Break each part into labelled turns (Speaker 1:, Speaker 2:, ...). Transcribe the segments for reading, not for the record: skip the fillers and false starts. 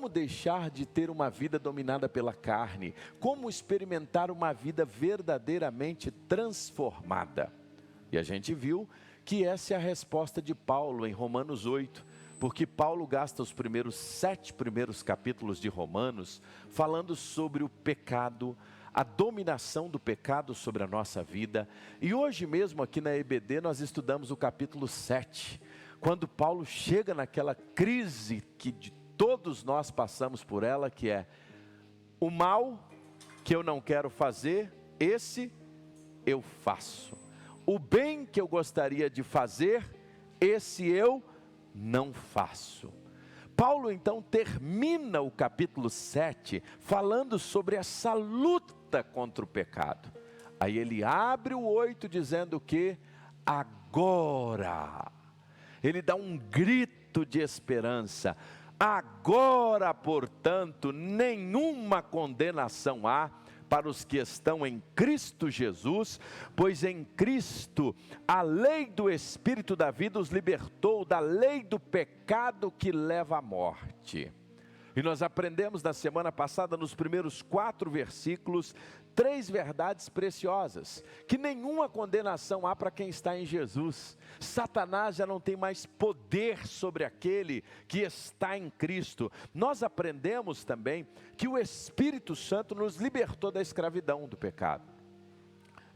Speaker 1: como deixar de ter uma vida dominada pela carne, como experimentar uma vida verdadeiramente transformada. E a gente viu que essa é a resposta de Paulo em Romanos 8, porque Paulo gasta os 7 primeiros capítulos de Romanos falando sobre o pecado, a dominação do pecado sobre a nossa vida. E hoje mesmo aqui na EBD nós estudamos o capítulo 7, quando Paulo chega naquela crise que de todos nós passamos por ela, que é o mal que eu não quero fazer, esse eu faço. O bem que eu gostaria de fazer, esse eu não faço. Paulo então termina o capítulo 7 falando sobre essa luta contra o pecado. Aí ele abre o 8 dizendo que agora, ele dá um grito de esperança. Agora, portanto, nenhuma condenação há para os que estão em Cristo Jesus, pois em Cristo a lei do Espírito da vida os libertou da lei do pecado que leva à morte. E nós aprendemos na semana passada, nos primeiros 4 versículos, 3 verdades preciosas: que nenhuma condenação há para quem está em Jesus. Satanás já não tem mais poder sobre aquele que está em Cristo. Nós aprendemos também que o Espírito Santo nos libertou da escravidão do pecado.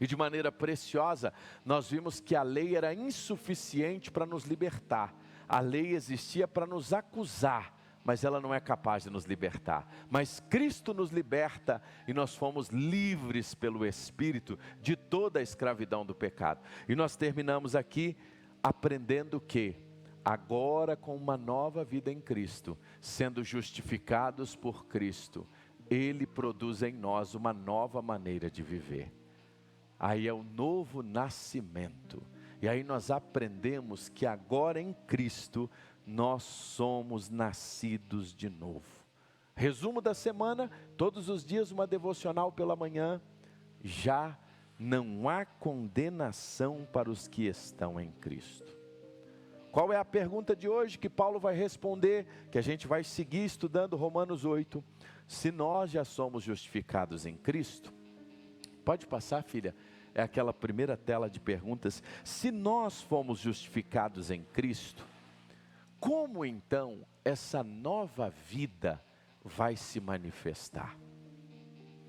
Speaker 1: E de maneira preciosa, nós vimos que a lei era insuficiente para nos libertar. A lei existia para nos acusar, mas ela não é capaz de nos libertar. Mas Cristo nos liberta e nós fomos livres pelo Espírito de toda a escravidão do pecado. E nós terminamos aqui aprendendo que agora, com uma nova vida em Cristo, sendo justificados por Cristo, Ele produz em nós uma nova maneira de viver. Aí é o novo nascimento. E aí nós aprendemos que agora em Cristo nós somos nascidos de novo. Resumo da semana: todos os dias uma devocional pela manhã. Já não há condenação para os que estão em Cristo. Qual é a pergunta de hoje que Paulo vai responder, que a gente vai seguir estudando Romanos 8? Se nós já somos justificados em Cristo, pode passar, filha, é aquela primeira tela de perguntas. Se nós fomos justificados em Cristo, como então essa nova vida vai se manifestar?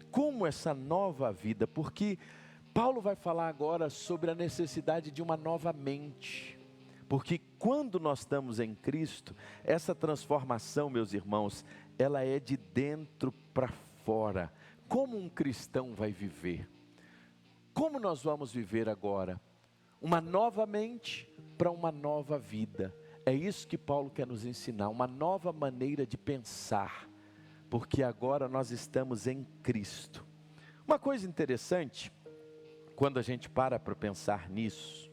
Speaker 1: Como essa nova vida? Porque Paulo vai falar agora sobre a necessidade de uma nova mente. Porque quando nós estamos em Cristo, essa transformação, meus irmãos, ela é de dentro para fora. Como um cristão vai viver? Como nós vamos viver agora? Uma nova mente para uma nova vida. É isso que Paulo quer nos ensinar, uma nova maneira de pensar, porque agora nós estamos em Cristo. Uma coisa interessante, quando a gente para pensar nisso,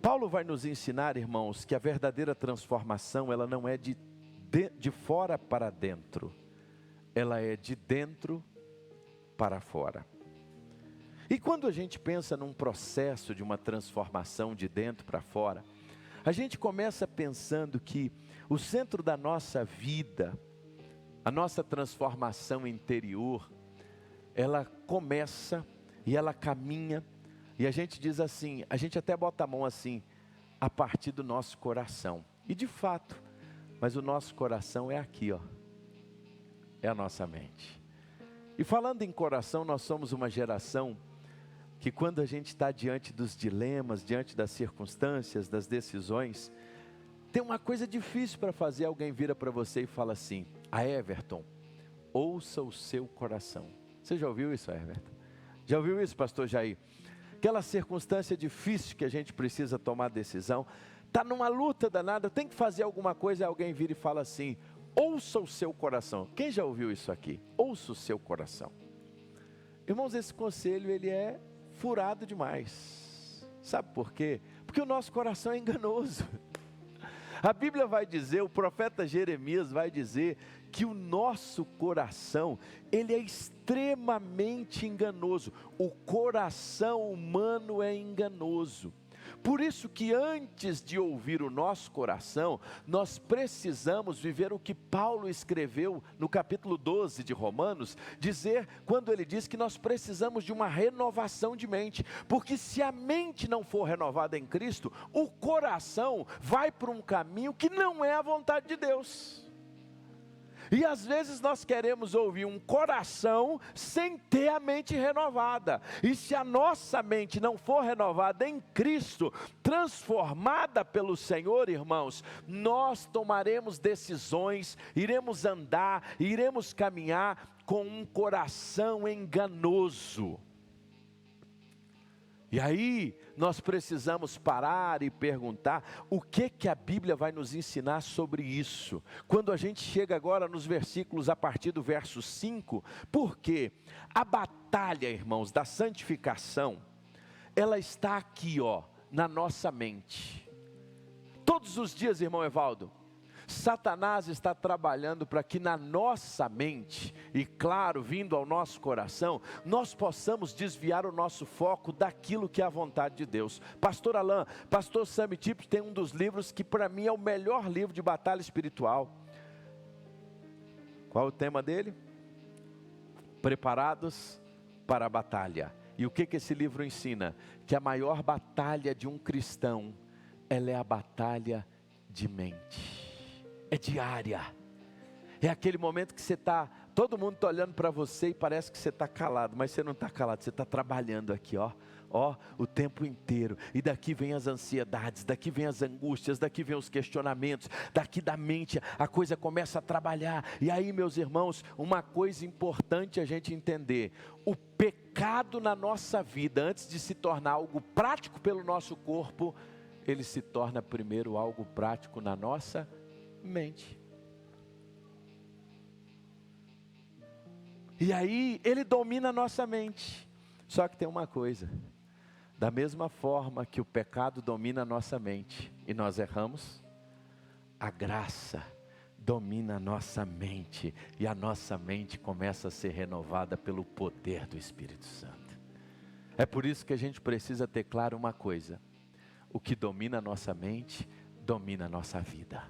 Speaker 1: Paulo vai nos ensinar, irmãos, que a verdadeira transformação, ela não é de fora para dentro, ela é de dentro para fora. E quando a gente pensa num processo de uma transformação de dentro para fora, a gente começa pensando que o centro da nossa vida, a nossa transformação interior, ela começa e ela caminha, e a gente diz assim, a gente até bota a mão assim, a partir do nosso coração. E de fato, mas o nosso coração é aqui, ó, é a nossa mente. E falando em coração, nós somos uma geração que quando a gente está diante dos dilemas, diante das circunstâncias, das decisões, tem uma coisa difícil para fazer. Alguém vira para você e fala assim: Everton, ouça o seu coração. Você já ouviu isso, Everton? Já ouviu isso, pastor Jair? Aquela circunstância difícil que a gente precisa tomar decisão, está numa luta danada, tem que fazer alguma coisa, e alguém vira e fala assim: ouça o seu coração. Quem já ouviu isso aqui? Ouça o seu coração. Irmãos, esse conselho ele é furado demais. Sabe por quê? Porque o nosso coração é enganoso. A Bíblia vai dizer, o profeta Jeremias vai dizer que o nosso coração, ele é extremamente enganoso. O coração humano é enganoso. Por isso que antes de ouvir o nosso coração, nós precisamos viver o que Paulo escreveu no capítulo 12 de Romanos, quando ele diz que nós precisamos de uma renovação de mente, porque se a mente não for renovada em Cristo, o coração vai por um caminho que não é a vontade de Deus. E às vezes nós queremos ouvir um coração sem ter a mente renovada. E se a nossa mente não for renovada em Cristo, transformada pelo Senhor, irmãos, nós tomaremos decisões, iremos andar, iremos caminhar com um coração enganoso. E aí nós precisamos parar e perguntar o que a Bíblia vai nos ensinar sobre isso. Quando a gente chega agora nos versículos a partir do verso 5, porque a batalha, irmãos, da santificação, ela está aqui, na nossa mente. Todos os dias, irmão Evaldo, Satanás está trabalhando para que na nossa mente, e claro, vindo ao nosso coração, nós possamos desviar o nosso foco daquilo que é a vontade de Deus. Pastor Alain, pastor Sammy Tips tem um dos livros que para mim é o melhor livro de batalha espiritual. Qual é o tema dele? Preparados para a batalha. E o que esse livro ensina? Que a maior batalha de um cristão, ela é a batalha de mente. É diária, é aquele momento que você está, todo mundo está olhando para você e parece que você está calado, mas você não está calado, você está trabalhando aqui, o tempo inteiro, e daqui vem as ansiedades, daqui vem as angústias, daqui vem os questionamentos, daqui da mente a coisa começa a trabalhar. E aí, meus irmãos, uma coisa importante a gente entender: o pecado na nossa vida, antes de se tornar algo prático pelo nosso corpo, ele se torna primeiro algo prático na nossa mente. E aí ele domina a nossa mente. Só que tem uma coisa: da mesma forma que o pecado domina a nossa mente e nós erramos, a graça domina a nossa mente, e a nossa mente começa a ser renovada pelo poder do Espírito Santo. É por isso que a gente precisa ter claro uma coisa: o que domina a nossa mente domina a nossa vida.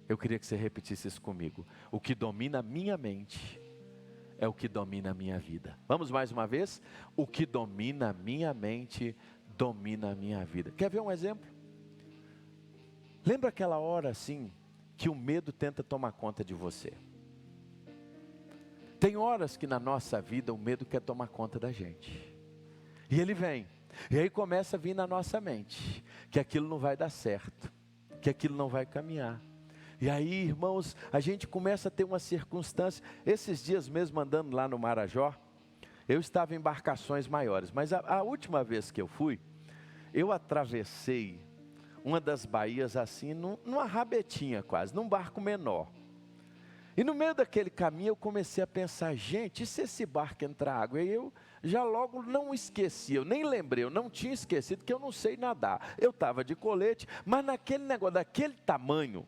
Speaker 1: Eu queria que você repetisse isso comigo: o que domina a minha mente é o que domina a minha vida. Vamos mais uma vez? O que domina a minha mente domina a minha vida. Quer ver um exemplo? Lembra aquela hora assim que o medo tenta tomar conta de você? Tem horas que na nossa vida o medo quer tomar conta da gente, e ele vem, e aí começa a vir na nossa mente que aquilo não vai dar certo, que aquilo não vai caminhar. E aí, irmãos, a gente começa a ter uma circunstância. Esses dias mesmo, andando lá no Marajó, eu estava em embarcações maiores, mas a última vez que eu fui, eu atravessei uma das baías assim, numa rabetinha quase, num barco menor. E no meio daquele caminho eu comecei a pensar: gente, e se esse barco entrar água? E eu já logo não esqueci, eu nem lembrei, eu não tinha esquecido que eu não sei nadar. Eu estava de colete, mas naquele negócio, daquele tamanho,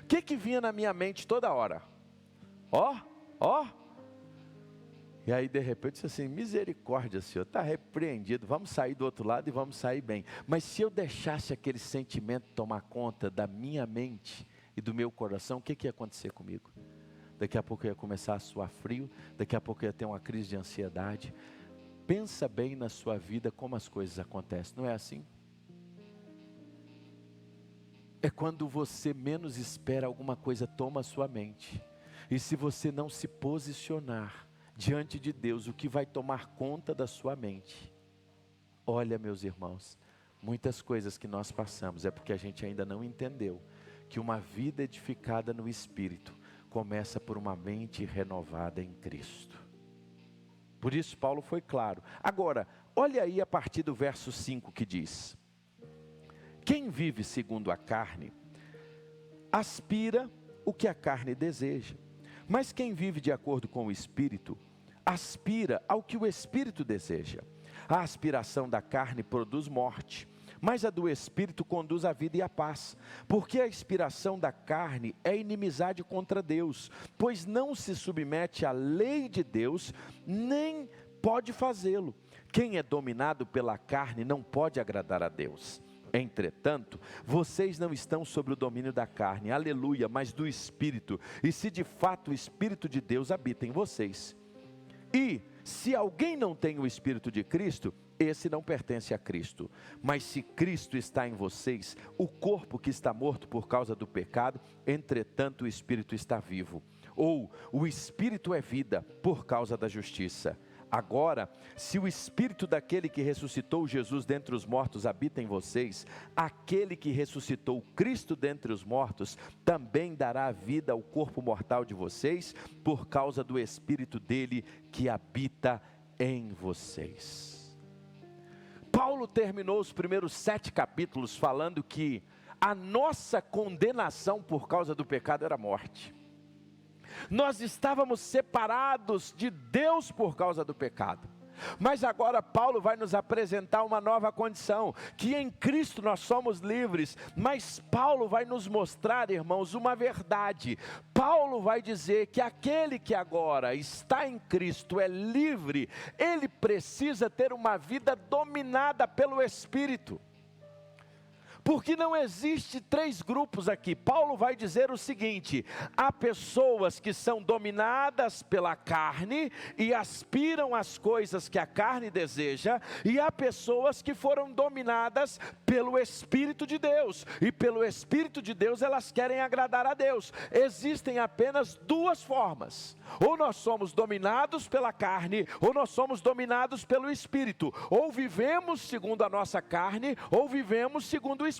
Speaker 1: o que vinha na minha mente toda hora? E aí de repente eu disse assim: misericórdia, Senhor, está repreendido, vamos sair do outro lado e vamos sair bem. Mas se eu deixasse aquele sentimento tomar conta da minha mente e do meu coração, o que ia acontecer comigo? Daqui a pouco eu ia começar a suar frio, daqui a pouco eu ia ter uma crise de ansiedade. Pensa bem na sua vida como as coisas acontecem, não é assim? É quando você menos espera, alguma coisa toma a sua mente. E se você não se posicionar diante de Deus, o que vai tomar conta da sua mente? Olha, meus irmãos, muitas coisas que nós passamos é porque a gente ainda não entendeu que uma vida edificada no Espírito começa por uma mente renovada em Cristo. Por isso Paulo foi claro. Agora, olha aí a partir do verso 5 que diz: quem vive segundo a carne, aspira o que a carne deseja. Mas quem vive de acordo com o Espírito, aspira ao que o Espírito deseja. A aspiração da carne produz morte, mas a do Espírito conduz à vida e à paz. Porque a aspiração da carne é inimizade contra Deus, pois não se submete à lei de Deus, nem pode fazê-lo. Quem é dominado pela carne não pode agradar a Deus. Entretanto, vocês não estão sob o domínio da carne, aleluia, mas do Espírito. E se de fato o Espírito de Deus habita em vocês. E se alguém não tem o Espírito de Cristo, esse não pertence a Cristo. Mas se Cristo está em vocês, o corpo que está morto por causa do pecado, entretanto o Espírito está vivo. Ou o Espírito é vida por causa da justiça. Agora, se o Espírito daquele que ressuscitou Jesus dentre os mortos habita em vocês, aquele que ressuscitou Cristo dentre os mortos, também dará vida ao corpo mortal de vocês, por causa do Espírito dele que habita em vocês. Paulo terminou os primeiros 7 capítulos falando que a nossa condenação por causa do pecado era a morte. Nós estávamos separados de Deus por causa do pecado. Mas agora Paulo vai nos apresentar uma nova condição, que em Cristo nós somos livres. Mas Paulo vai nos mostrar, irmãos, uma verdade. Paulo vai dizer que aquele que agora está em Cristo é livre, ele precisa ter uma vida dominada pelo Espírito. Porque não existe 3 grupos aqui. Paulo vai dizer o seguinte: há pessoas que são dominadas pela carne e aspiram às coisas que a carne deseja, e há pessoas que foram dominadas pelo Espírito de Deus, e pelo Espírito de Deus elas querem agradar a Deus. Existem apenas 2 formas: ou nós somos dominados pela carne, ou nós somos dominados pelo Espírito. Ou vivemos segundo a nossa carne, ou vivemos segundo o Espírito.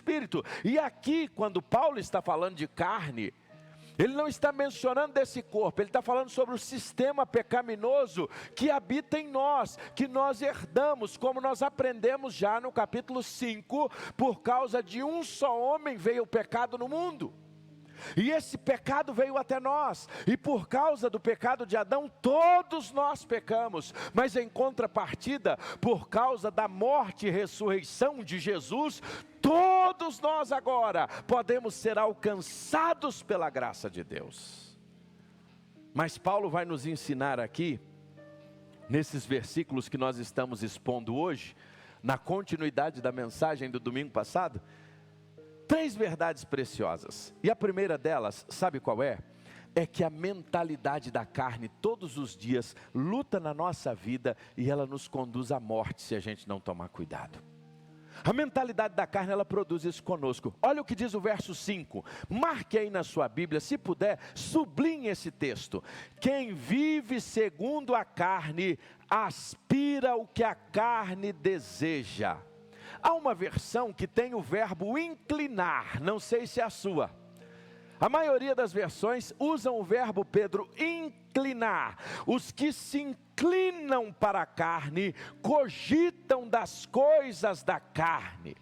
Speaker 1: E aqui, quando Paulo está falando de carne, ele não está mencionando desse corpo, ele está falando sobre o sistema pecaminoso que habita em nós, que nós herdamos, como nós aprendemos já no capítulo 5, por causa de um só homem veio o pecado no mundo. E esse pecado veio até nós, e por causa do pecado de Adão, todos nós pecamos. Mas em contrapartida, por causa da morte e ressurreição de Jesus, todos nós agora podemos ser alcançados pela graça de Deus. Mas Paulo vai nos ensinar aqui, nesses versículos que nós estamos expondo hoje, na continuidade da mensagem do domingo passado, 3 verdades preciosas. E a primeira delas, sabe qual é? É que a mentalidade da carne todos os dias luta na nossa vida e ela nos conduz à morte se a gente não tomar cuidado. A mentalidade da carne, ela produz isso conosco. Olha o que diz o verso 5. Marque aí na sua Bíblia, se puder, sublinhe esse texto. Quem vive segundo a carne, aspira o que a carne deseja. Há uma versão que tem o verbo inclinar, não sei se é a sua. A maioria das versões usam o verbo, Pedro, inclinar. Os que se inclinam para a carne, cogitam das coisas da carne.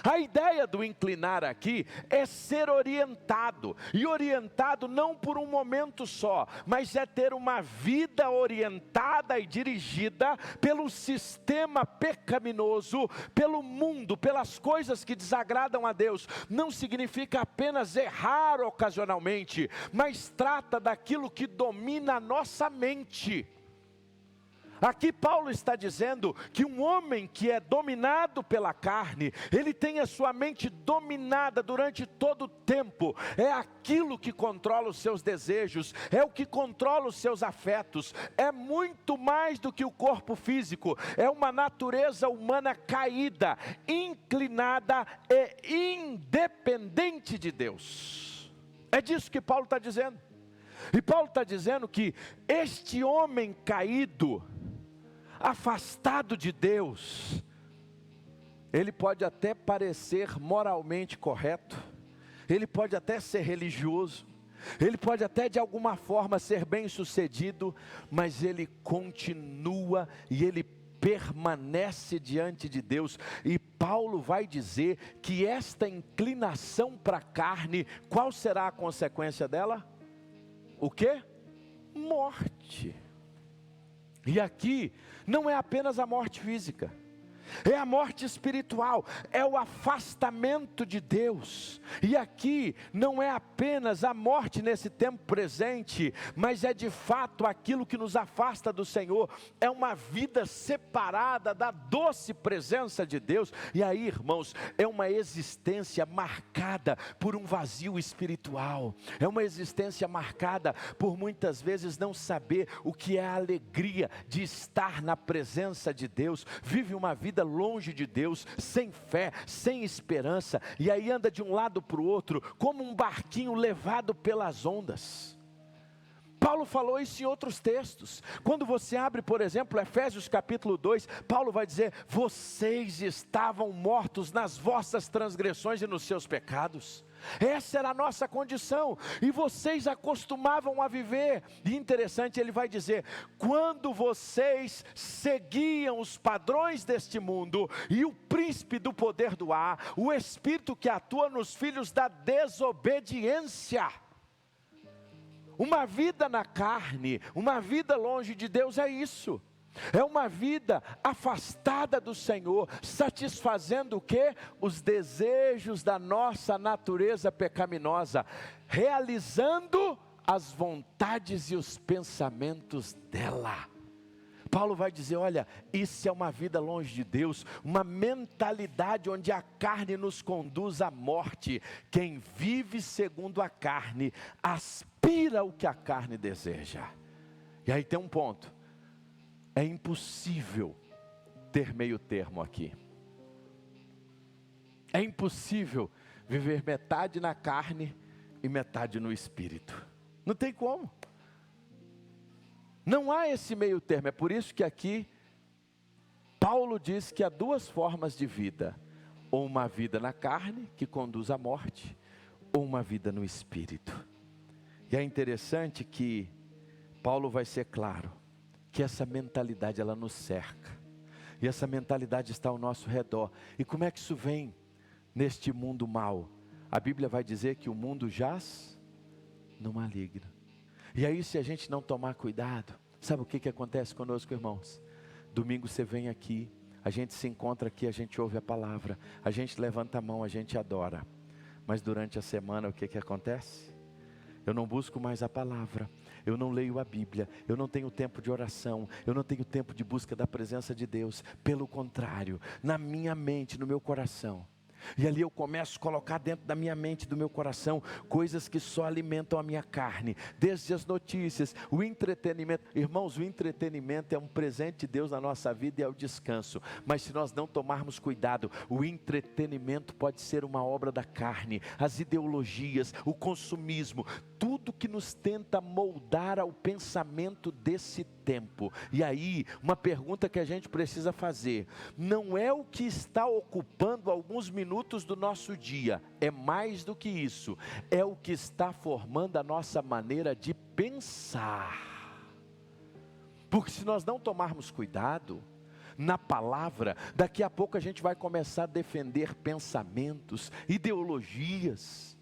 Speaker 1: A ideia do inclinar aqui é ser orientado, e orientado não por um momento só, mas é ter uma vida orientada e dirigida pelo sistema pecaminoso, pelo mundo, pelas coisas que desagradam a Deus. Não significa apenas errar ocasionalmente, mas trata daquilo que domina a nossa mente. Aqui Paulo está dizendo que um homem que é dominado pela carne, ele tem a sua mente dominada durante todo o tempo. É aquilo que controla os seus desejos, é o que controla os seus afetos. É muito mais do que o corpo físico, é uma natureza humana caída, inclinada e independente de Deus. É disso que Paulo está dizendo. E Paulo está dizendo que este homem caído, afastado de Deus, ele pode até parecer moralmente correto, ele pode até ser religioso, ele pode até de alguma forma ser bem sucedido, mas ele continua e ele permanece diante de Deus. E Paulo vai dizer que esta inclinação para a carne, qual será a consequência dela? O quê? Morte. E aqui não é apenas a morte física. É a morte espiritual, é o afastamento de Deus. E aqui não é apenas a morte nesse tempo presente, mas é de fato aquilo que nos afasta do Senhor. É uma vida separada da doce presença de Deus. E aí, irmãos, é uma existência marcada por um vazio espiritual. É uma existência marcada por muitas vezes não saber o que é a alegria de estar na presença de Deus. Vive uma vida longe de Deus, sem fé, sem esperança, e aí anda de um lado para o outro, como um barquinho levado pelas ondas. Paulo falou isso em outros textos. Quando você abre, por exemplo, Efésios capítulo 2, Paulo vai dizer: vocês estavam mortos nas vossas transgressões e nos seus pecados. Essa era a nossa condição, e vocês acostumavam a viver. E interessante, ele vai dizer: quando vocês seguiam os padrões deste mundo, e o príncipe do poder do ar, o espírito que atua nos filhos da desobediência. Uma vida na carne, uma vida longe de Deus é isso. É uma vida afastada do Senhor, satisfazendo o quê? Os desejos da nossa natureza pecaminosa, realizando as vontades e os pensamentos dela. Paulo vai dizer: olha, isso é uma vida longe de Deus, uma mentalidade onde a carne nos conduz à morte. Quem vive segundo a carne, aspira o que a carne deseja. E aí tem um ponto: é impossível ter meio termo aqui. É impossível viver metade na carne e metade no espírito. Não tem como. Não há esse meio termo. É por isso que aqui Paulo diz que há duas formas de vida: ou uma vida na carne, que conduz à morte, ou uma vida no espírito. E é interessante que Paulo vai ser claro que essa mentalidade, ela nos cerca, e essa mentalidade está ao nosso redor. E como é que isso vem neste mundo mau? A Bíblia vai dizer que o mundo jaz no maligno. E aí, se a gente não tomar cuidado, sabe o que acontece conosco, irmãos? Domingo você vem aqui, a gente se encontra aqui, a gente ouve a palavra, a gente levanta a mão, a gente adora. Mas durante a semana o que acontece? Eu não busco mais a palavra, eu não leio a Bíblia, eu não tenho tempo de oração, eu não tenho tempo de busca da presença de Deus. Pelo contrário, na minha mente, no meu coração, e ali eu começo a colocar dentro da minha mente, do meu coração, coisas que só alimentam a minha carne, desde as notícias, o entretenimento. Irmãos, o entretenimento é um presente de Deus na nossa vida e é o descanso. Mas se nós não tomarmos cuidado, o entretenimento pode ser uma obra da carne. As ideologias, o consumismo, tudo que nos tenta moldar ao pensamento desse tempo. E aí, uma pergunta que a gente precisa fazer: não é o que está ocupando alguns minutos do nosso dia, é mais do que isso, é o que está formando a nossa maneira de pensar. Porque se nós não tomarmos cuidado na palavra, daqui a pouco a gente vai começar a defender pensamentos, ideologias,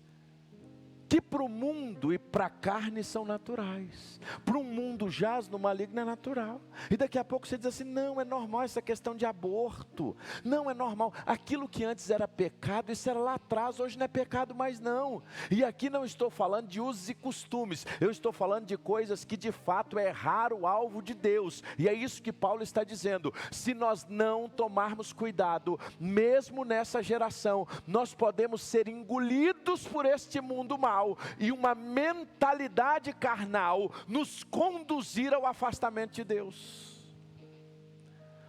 Speaker 1: que para o mundo e para a carne são naturais. Para o mundo jaz no maligno é natural. E daqui a pouco você diz assim: não, é normal essa questão de aborto. Não é normal. Aquilo que antes era pecado, isso era lá atrás, hoje não é pecado mais não. E aqui não estou falando de usos e costumes. Eu estou falando de coisas que de fato é errar o alvo de Deus. E é isso que Paulo está dizendo. Se nós não tomarmos cuidado, mesmo nessa geração, nós podemos ser engolidos por este mundo mau e uma mentalidade carnal nos conduzir ao afastamento de Deus.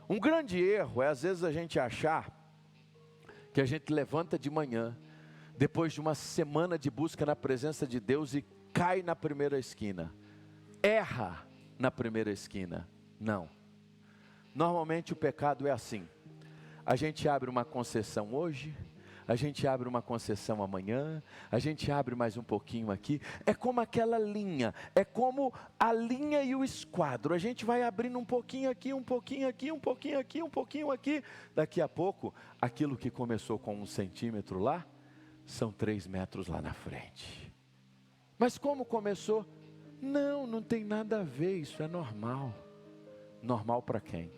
Speaker 1: Um grande erro é às vezes a gente achar que a gente levanta de manhã, depois de uma semana de busca na presença de Deus, e cai na primeira esquina, erra na primeira esquina. Não. Normalmente o pecado é assim: a gente abre uma concessão hoje, a gente abre uma concessão amanhã, a gente abre mais um pouquinho aqui. É como aquela linha, é como a linha e o esquadro. A gente vai abrindo um pouquinho aqui, um pouquinho aqui, um pouquinho aqui, um pouquinho aqui. Daqui a pouco, aquilo que começou com 1 centímetro lá, são 3 metros lá na frente. Mas como começou? Não tem nada a ver, isso é normal. Normal para quem?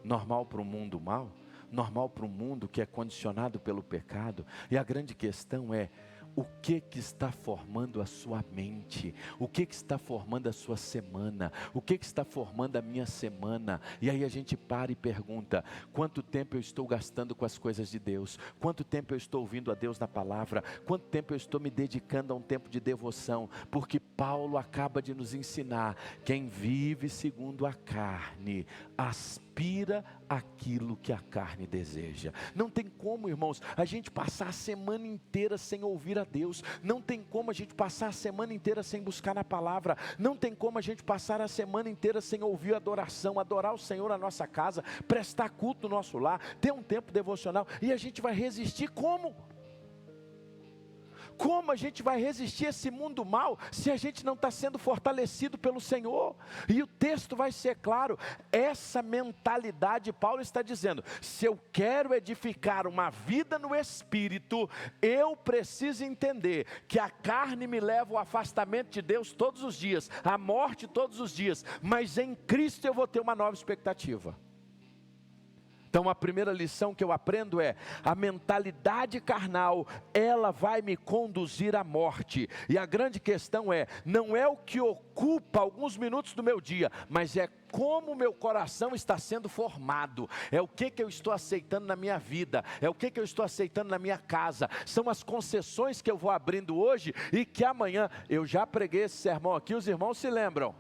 Speaker 1: Normal para o mundo mau? normal para um mundo que é condicionado pelo pecado. E a grande questão é: o que está formando a sua mente? O que está formando a sua semana? O que está formando a minha semana? E aí a gente para e pergunta: quanto tempo eu estou gastando com as coisas de Deus? Quanto tempo eu estou ouvindo a Deus na palavra? Quanto tempo eu estou me dedicando a um tempo de devoção? Porque Paulo acaba de nos ensinar: quem vive segundo a carne aspira aquilo que a carne deseja. Não tem como, irmãos, a gente passar a semana inteira sem ouvir a Deus. Não tem como a gente passar a semana inteira sem buscar na palavra. Não tem como a gente passar a semana inteira sem ouvir adoração, adorar o Senhor na nossa casa, prestar culto no nosso lar, ter um tempo devocional. E a gente vai resistir como? Como a gente vai resistir a esse mundo mal se a gente não está sendo fortalecido pelo Senhor? E o texto vai ser claro. Essa mentalidade, Paulo está dizendo: se eu quero edificar uma vida no Espírito, eu preciso entender que a carne me leva ao afastamento de Deus todos os dias, à morte todos os dias, mas em Cristo eu vou ter uma nova expectativa. Então a primeira lição que eu aprendo é: a mentalidade carnal, ela vai me conduzir à morte. E a grande questão é, não é o que ocupa alguns minutos do meu dia, mas é como o meu coração está sendo formado. É o que eu estou aceitando na minha vida, é o que eu estou aceitando na minha casa. São as concessões que eu vou abrindo hoje e que amanhã, eu já preguei esse sermão aqui, os irmãos se lembram.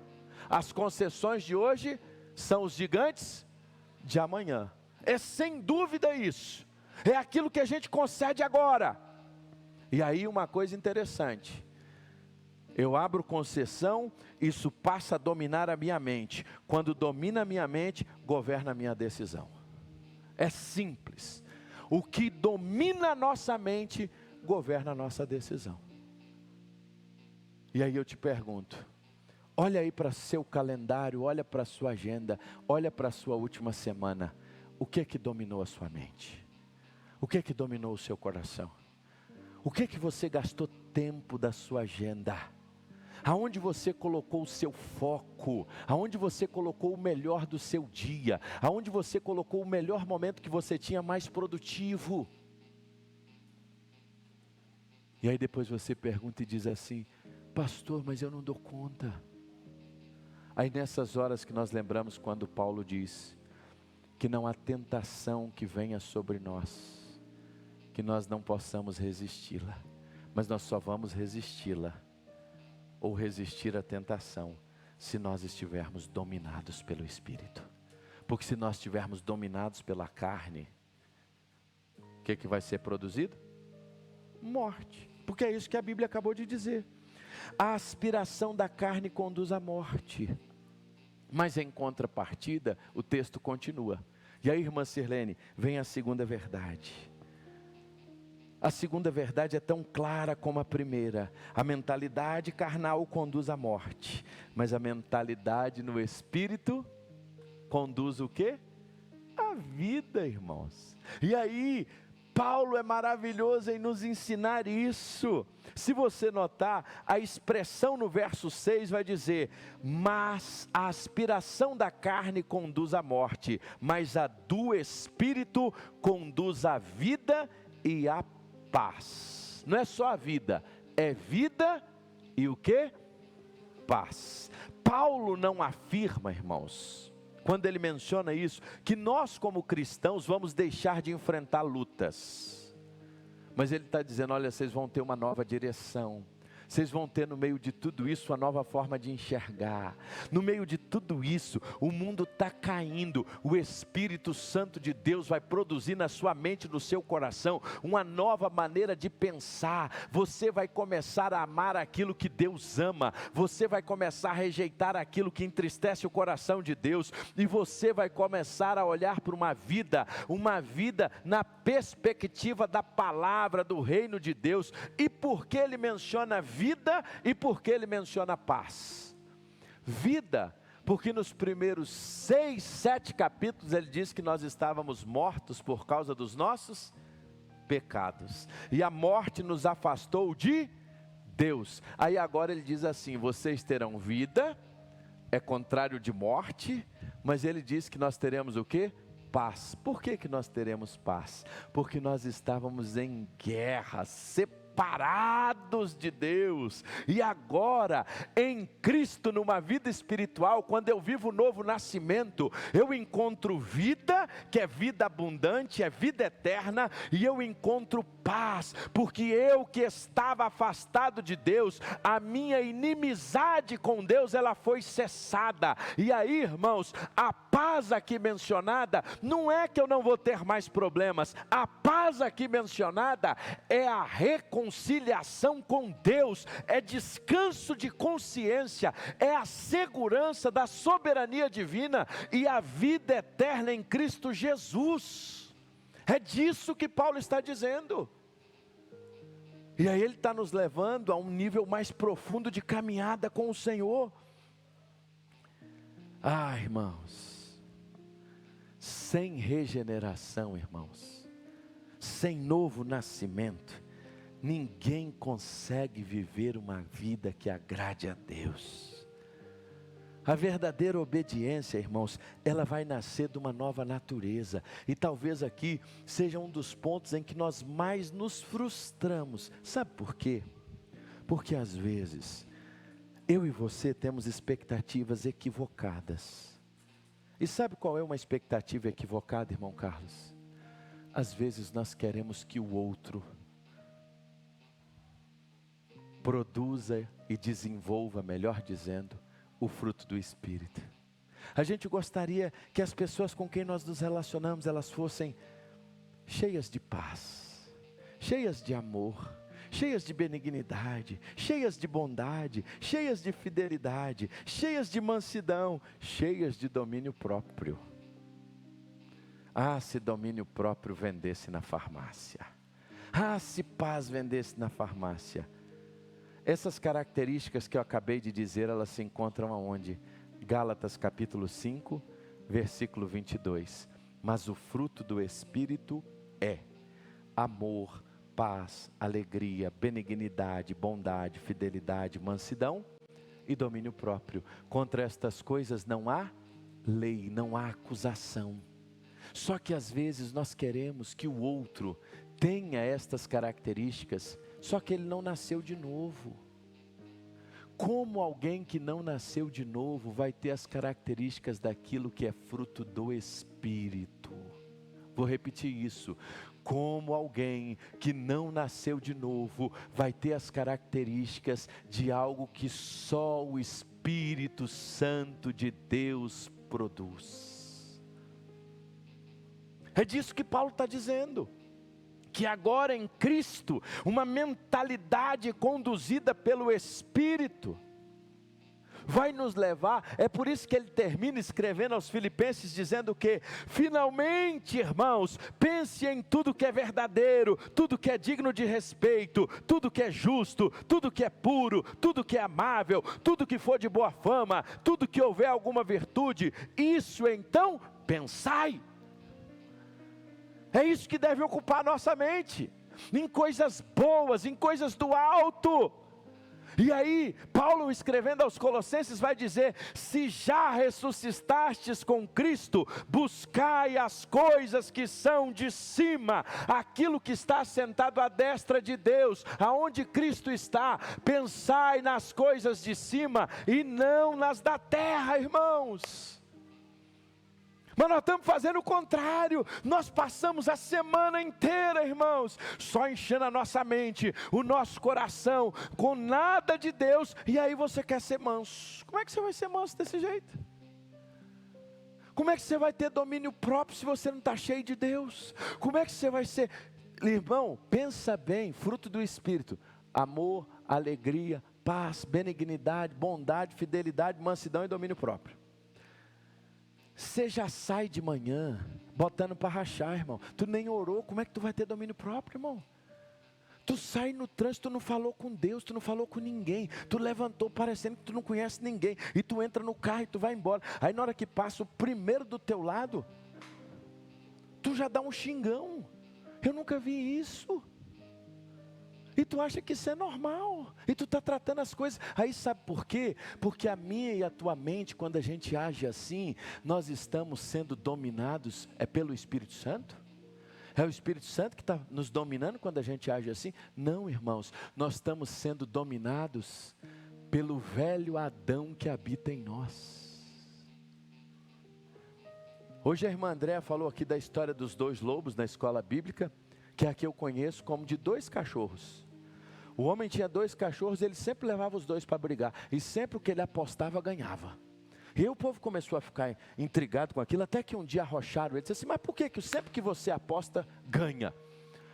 Speaker 1: As concessões de hoje são os gigantes de amanhã. É sem dúvida isso, é aquilo que a gente concede agora. E aí uma coisa interessante: eu abro concessão, isso passa a dominar a minha mente. Quando domina a minha mente, governa a minha decisão. É simples. O que domina a nossa mente, governa a nossa decisão. E aí eu te pergunto, olha aí para seu calendário, olha para a sua agenda, olha para a sua última semana. O que dominou a sua mente? O que dominou o seu coração? O que você gastou tempo da sua agenda? Aonde você colocou o seu foco? Aonde você colocou o melhor do seu dia? Aonde você colocou o melhor momento que você tinha mais produtivo? E aí depois você pergunta e diz assim: pastor, mas eu não dou conta. Aí nessas horas que nós lembramos quando Paulo diz que não há tentação que venha sobre nós, que nós não possamos resisti-la, mas nós só vamos resisti-la, ou resistir à tentação, se nós estivermos dominados pelo Espírito. Porque se nós estivermos dominados pela carne, o que vai ser produzido? Morte, porque é isso que a Bíblia acabou de dizer. A aspiração da carne conduz à morte. Mas em contrapartida, o texto continua. E aí, irmã Sirlene, vem a segunda verdade. A segunda verdade é tão clara como a primeira. A mentalidade carnal conduz à morte, mas a mentalidade no Espírito conduz o quê? A vida, irmãos. E aí, Paulo é maravilhoso em nos ensinar isso. Se você notar, a expressão no verso 6 vai dizer: mas a aspiração da carne conduz à morte, mas a do Espírito conduz à vida e à paz. Não é só a vida, é vida e o que? Paz. Paulo não afirma, irmãos, quando ele menciona isso, que nós como cristãos vamos deixar de enfrentar lutas. Mas ele está dizendo: olha, vocês vão ter uma nova direção. Vocês vão ter no meio de tudo isso uma nova forma de enxergar. No meio de tudo isso, o mundo está caindo. O Espírito Santo de Deus vai produzir na sua mente, no seu coração, uma nova maneira de pensar. Você vai começar a amar aquilo que Deus ama. Você vai começar a rejeitar aquilo que entristece o coração de Deus. E você vai começar a olhar para uma vida na perspectiva da palavra, do reino de Deus. E por que ele menciona vida e por que ele menciona paz? Vida, porque nos primeiros 6, 7 capítulos ele diz que nós estávamos mortos por causa dos nossos pecados, e a morte nos afastou de Deus. Aí agora ele diz assim: vocês terão vida, é contrário de morte, mas ele diz que nós teremos o quê? paz. Por que que nós teremos paz? Porque nós estávamos em guerra, separados de Deus, e agora em Cristo, numa vida espiritual, quando eu vivo o novo nascimento, eu encontro vida, que é vida abundante, é vida eterna, e eu encontro paz, porque eu que estava afastado de Deus, a minha inimizade com Deus, ela foi cessada. E aí, irmãos, a paz aqui mencionada, não é que eu não vou ter mais problemas, a paz aqui mencionada é a reconciliação com Deus, é descanso de consciência, é a segurança da soberania divina e a vida eterna em Cristo Jesus. É disso que Paulo está dizendo. E aí ele está nos levando a um nível mais profundo de caminhada com o Senhor. Ah, irmãos, sem regeneração, irmãos, sem novo nascimento, ninguém consegue viver uma vida que agrade a Deus. A verdadeira obediência, irmãos, ela vai nascer de uma nova natureza. E talvez aqui seja um dos pontos em que nós mais nos frustramos. Sabe por quê? Porque às vezes, eu e você temos expectativas equivocadas. E sabe qual é uma expectativa equivocada, irmão Carlos? Às vezes nós queremos que o outro produza e desenvolva, melhor dizendo, o fruto do Espírito. A gente gostaria que as pessoas com quem nós nos relacionamos, elas fossem cheias de paz, cheias de amor, cheias de benignidade, cheias de bondade, cheias de fidelidade, cheias de mansidão, cheias de domínio próprio. Ah, se domínio próprio vendesse na farmácia. Ah, se paz vendesse na farmácia. Essas características que eu acabei de dizer, elas se encontram aonde? Gálatas capítulo 5, versículo 22. Mas o fruto do Espírito é amor, paz, alegria, benignidade, bondade, fidelidade, mansidão e domínio próprio. Contra estas coisas não há lei, não há acusação. Só que às vezes nós queremos que o outro tenha estas características, só que ele não nasceu de novo. Como alguém que não nasceu de novo vai ter as características daquilo que é fruto do Espírito? Vou repetir isso. Como alguém que não nasceu de novo vai ter as características de algo que só o Espírito Santo de Deus produz? É disso que Paulo está dizendo. Que agora em Cristo, uma mentalidade conduzida pelo Espírito, vai nos levar, é por isso que ele termina escrevendo aos Filipenses, dizendo que, finalmente, irmãos, pense em tudo que é verdadeiro, tudo que é digno de respeito, tudo que é justo, tudo que é puro, tudo que é amável, tudo que for de boa fama, tudo que houver alguma virtude, isso então, pensai. É isso que deve ocupar a nossa mente, em coisas boas, em coisas do alto. E aí, Paulo escrevendo aos Colossenses vai dizer: se já ressuscitastes com Cristo, buscai as coisas que são de cima, aquilo que está sentado à destra de Deus, aonde Cristo está. Pensai nas coisas de cima e não nas da terra, irmãos. Mas nós estamos fazendo o contrário. Nós passamos a semana inteira, irmãos, só enchendo a nossa mente, o nosso coração, com nada de Deus. E aí você quer ser manso. Como é que você vai ser manso desse jeito? Como é que você vai ter domínio próprio se você não está cheio de Deus? Como é que você vai ser? Irmão, pensa bem, fruto do Espírito: amor, alegria, paz, benignidade, bondade, fidelidade, mansidão e domínio próprio. Você já sai de manhã botando para rachar, irmão. Tu nem orou, como é que tu vai ter domínio próprio, irmão? Tu sai no trânsito, tu não falou com Deus, tu não falou com ninguém. Tu levantou parecendo que tu não conhece ninguém. E tu entra no carro e tu vai embora. Aí na hora que passa o primeiro do teu lado, tu já dá um xingão. Eu nunca vi isso. E tu acha que isso é normal, e tu está tratando as coisas, aí sabe por quê? Porque a minha e a tua mente, quando a gente age assim, nós estamos sendo dominados, pelo Espírito Santo? É o Espírito Santo que está nos dominando quando a gente age assim? Não, irmãos, nós estamos sendo dominados pelo velho Adão que habita em nós. Hoje a irmã Andréa falou aqui da história dos 2 lobos na escola bíblica, que é a que eu conheço como de 2 cachorros. O homem tinha 2 cachorros, ele sempre levava os 2 para brigar, e sempre o que ele apostava ganhava. E aí o povo começou a ficar intrigado com aquilo, até que um dia arrocharam ele, disse assim, mas por que sempre que você aposta, ganha?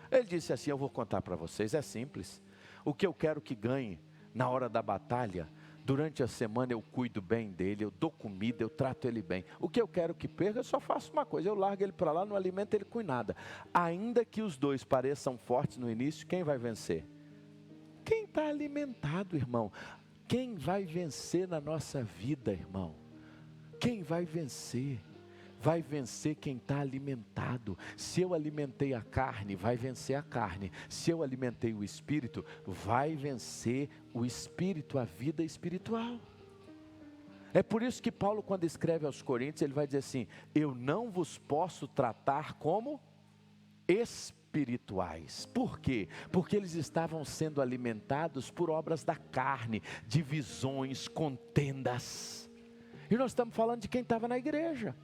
Speaker 1: Ele disse assim, eu vou contar para vocês, é simples, o que eu quero que ganhe na hora da batalha, durante a semana eu cuido bem dele, eu dou comida, eu trato ele bem. O que eu quero que perca, eu só faço uma coisa, eu largo ele para lá, não alimento ele com nada. Ainda que os 2 pareçam fortes no início, quem vai vencer? Quem está alimentado, irmão. Quem vai vencer na nossa vida, irmão? Quem vai vencer? Vai vencer quem está alimentado. Se eu alimentei a carne, vai vencer a carne. Se eu alimentei o espírito, vai vencer o espírito, a vida espiritual. É por isso que Paulo, quando escreve aos Coríntios, ele vai dizer assim, eu não vos posso tratar como espirituais. Por quê? Porque eles estavam sendo alimentados por obras da carne, divisões, contendas. E nós estamos falando de quem estava na igreja.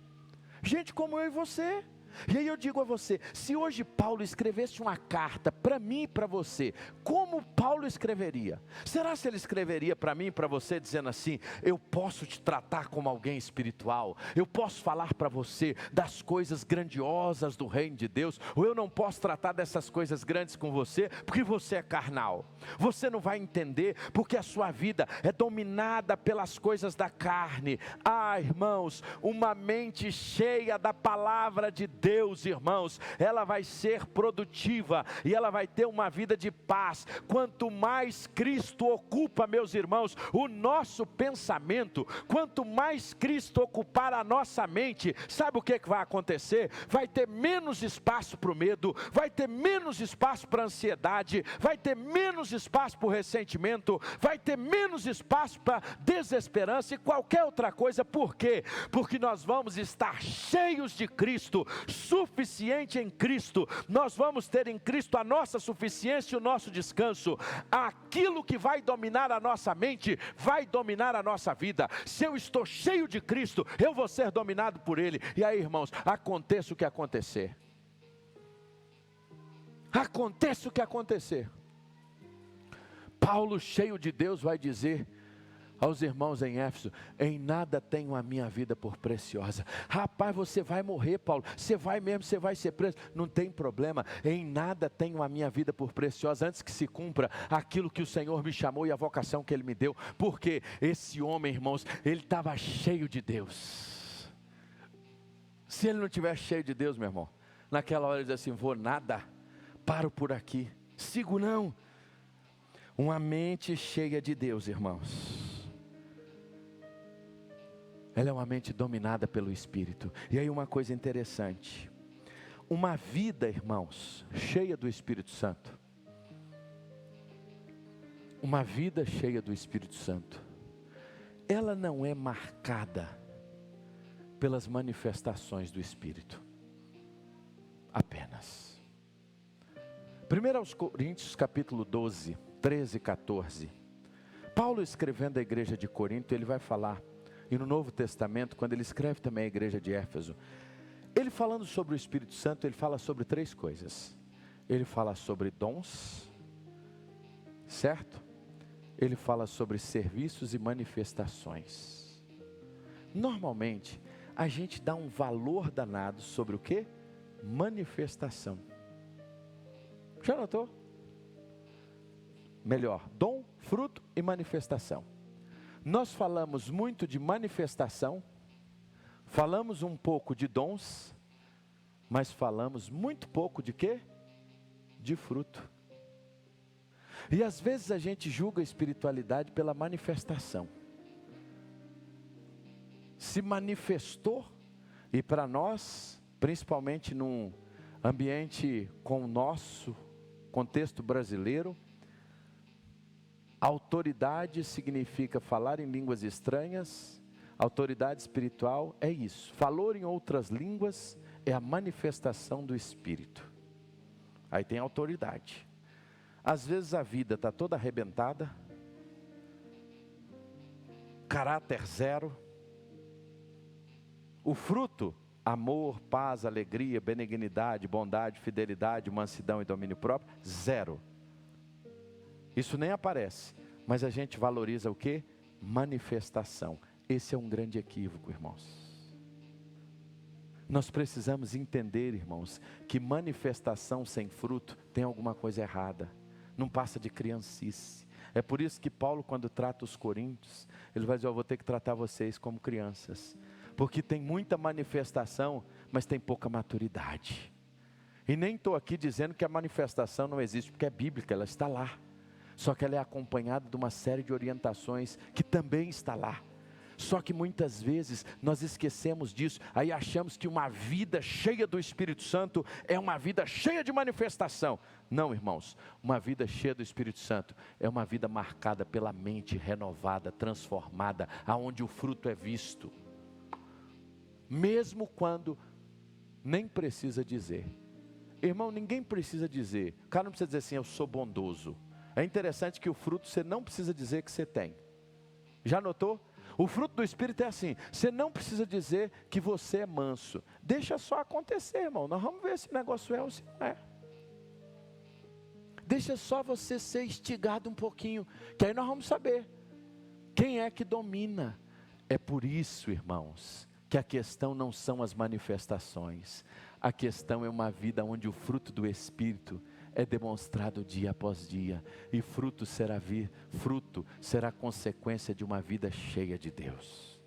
Speaker 1: Gente como eu e você. E aí eu digo a você, se hoje Paulo escrevesse uma carta para mim e para você, como Paulo escreveria? Será se ele escreveria para mim e para você dizendo assim, eu posso te tratar como alguém espiritual, eu posso falar para você das coisas grandiosas do reino de Deus, ou eu não posso tratar dessas coisas grandes com você, porque você é carnal, você não vai entender, porque a sua vida é dominada pelas coisas da carne. Ah, irmãos, uma mente cheia da palavra de Deus, irmãos, ela vai ser produtiva e ela vai ter uma vida de paz. Quanto mais Cristo ocupa, meus irmãos, o nosso pensamento, quanto mais Cristo ocupar a nossa mente, sabe o que vai acontecer? Vai ter menos espaço para o medo, vai ter menos espaço para a ansiedade, vai ter menos espaço para o ressentimento, vai ter menos espaço para desesperança e qualquer outra coisa. Por quê? Porque nós vamos estar cheios de Cristo, suficiente em Cristo. Nós vamos ter em Cristo a nossa suficiência e o nosso descanso. Aquilo que vai dominar a nossa mente vai dominar a nossa vida. Se eu estou cheio de Cristo, eu vou ser dominado por Ele. E aí, irmãos, aconteça o que acontecer, aconteça o que acontecer, Paulo, cheio de Deus, vai dizer aos irmãos em Éfeso, em nada tenho a minha vida por preciosa. Rapaz, você vai morrer, Paulo, você vai mesmo, você vai ser preso, não tem problema, em nada tenho a minha vida por preciosa, antes que se cumpra aquilo que o Senhor me chamou e a vocação que Ele me deu. Porque esse homem, irmãos, ele estava cheio de Deus. Se ele não estiver cheio de Deus, meu irmão, naquela hora ele diz assim, vou nada, paro por aqui, sigo não. Uma mente cheia de Deus, irmãos, ela é uma mente dominada pelo Espírito. E aí uma coisa interessante, uma vida, irmãos, cheia do Espírito Santo, uma vida cheia do Espírito Santo, ela não é marcada pelas manifestações do Espírito apenas. 1 Coríntios capítulo 12, 13 e 14, Paulo escrevendo à igreja de Corinto, ele vai falar, e no Novo Testamento, quando ele escreve também à igreja de Éfeso, ele falando sobre o Espírito Santo, ele fala sobre 3 coisas. Ele fala sobre dons, certo? Ele fala sobre serviços e manifestações. Normalmente, a gente dá um valor danado sobre o quê? Manifestação. Já notou? Melhor, dom, fruto e manifestação. Nós falamos muito de manifestação, falamos um pouco de dons, mas falamos muito pouco de quê? De fruto. E às vezes a gente julga a espiritualidade pela manifestação. Se manifestou, e para nós, principalmente num ambiente com o nosso contexto brasileiro, Autoridade significa falar em línguas estranhas. Autoridade espiritual é isso. Falar em outras línguas é a manifestação do Espírito. Aí tem autoridade. Às vezes a vida está toda arrebentada, caráter zero. O fruto, amor, paz, alegria, benignidade, bondade, fidelidade, mansidão e domínio próprio, zero. Isso nem aparece, mas a gente valoriza o quê? Manifestação. Esse é um grande equívoco, irmãos. Nós precisamos entender, irmãos, que manifestação sem fruto tem alguma coisa errada. Não passa de criancice. É por isso que Paulo, quando trata os coríntios, ele vai dizer: eu vou ter que tratar vocês como crianças. Porque tem muita manifestação, mas tem pouca maturidade. E nem estou aqui dizendo que a manifestação não existe, porque é bíblica, ela está lá. Só que ela é acompanhada de uma série de orientações que também está lá. Só que muitas vezes nós esquecemos disso, aí achamos que uma vida cheia do Espírito Santo é uma vida cheia de manifestação. Não, irmãos, uma vida cheia do Espírito Santo é uma vida marcada pela mente renovada, transformada, aonde o fruto é visto. Mesmo quando nem precisa dizer. Irmão, ninguém precisa dizer. O cara não precisa dizer assim: eu sou bondoso. É interessante que o fruto você não precisa dizer que você tem. Já notou? O fruto do Espírito é assim: você não precisa dizer que você é manso. Deixa só acontecer, irmão. Nós vamos ver se o negócio é ou se não é. Deixa só você ser instigado um pouquinho, que aí nós vamos saber quem é que domina. É por isso, irmãos, que a questão não são as manifestações. A questão é uma vida onde o fruto do Espírito é demonstrado dia após dia, e fruto será consequência de uma vida cheia de Deus.